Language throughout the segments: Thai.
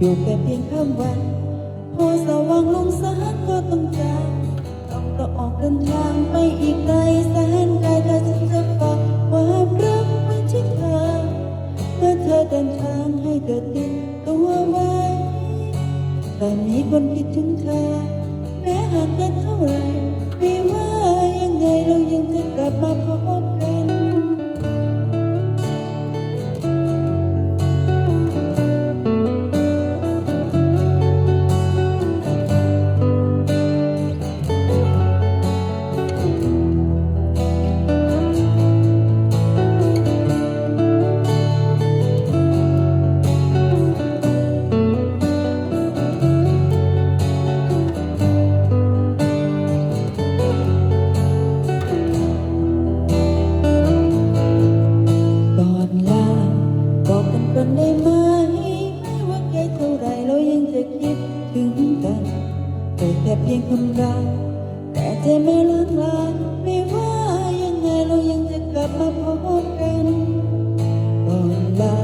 อยู่แค่เพียงข้ามวันพอสว่างลงสายก็ต้องจากต้องเราออกเดินทางไปอีกไกลแสนไกลถ้าฉันจะฝากความรักไว้ที่เธอเมื่อเธอเดินทางให้เธอติดตัวไว้แต่มีคนคิดถึงเธอแม้ห่างกันเท่าไรไม่ว่ายังไงเรายังจะกลับมาพบกันได้ไหมไม่ว่าไกลเท่าไรเรายังจะคิดถึงกันแค่เพียงคำรักแต่ใจไม่เลิกลาไม่ว่ายังไงเรายังจะกลับมาพบกันก่อนลา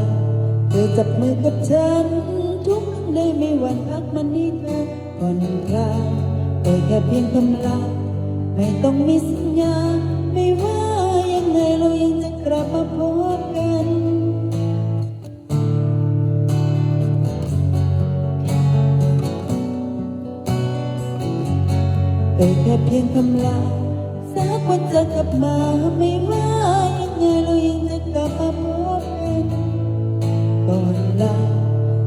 เธอจับมือกับฉันทุกครั้งได้ไม่หวั่นพักมันนี่เธอก่อนลาแค่เพียงคำลาไม่ต้องมีสัญญาไม่ว่ายังไงเรายังจะกลับมาพบกันแค่เพียงคำลาสักวันจะกลับมาไม่ว่ายังไงเรายังจะกลับมาพบกันก่อนลา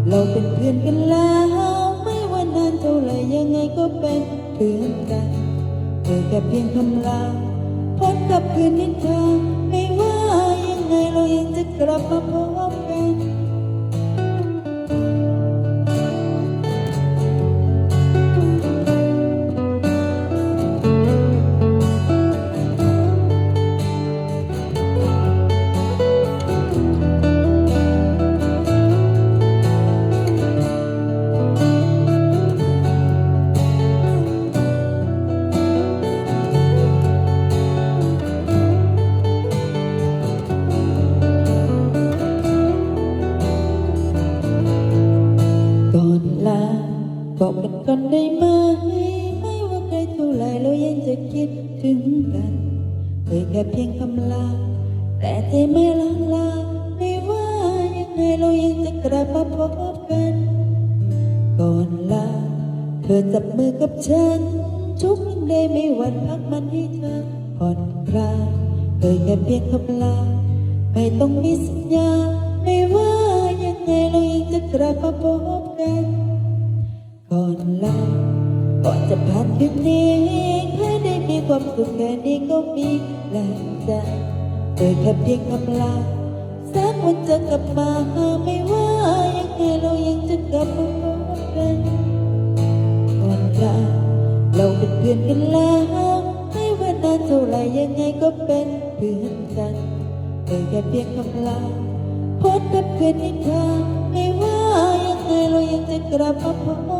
เราเป็นเพื่อนกันแล้วไม่ว่านานเท่าไรยังไงก็เป็นเพื่อนกันแค่เพียงคำลาพบกับคืนนิทานไม่ว่ายังไงเรายังจะกลับมาพบกันบอกกันก่อนได้ไหมไม่ว่าไกลเท่าไรเรายังจะคิดถึงกันแค่เพียงคำลาแต่ใจไม่ลาลาไม่ว่ายังไงเรายังจะกลับมาพบกันก่อนลาเธอจับมือกับฉันทุกครั้งได้ไม่หวั่นพักมันให้เธอผ่อนคลายแค่เพียงคำลาไม่ต้องมีสัญญาไม่ว่ายังไงเรายังจะกลับมาพบกันก่อนลาก่อนจะผ่านคืนนี้แค่ได้มีความสุขแค่นี้ก็มีแรงใจแค่เพียงคำลาสักวันจะกลับมาไม่ว่ายังไงเรายังจะกลับมาพบกันก่อนลาเราเป็นเพื่อนกันแล้วไม่ว่านานเท่าไรยังไงก็เป็นเพื่อนกันแค่เพียงคำลาพบกับคืนนิทานไม่ว่ายังไงเรายังจะกลับมาพบ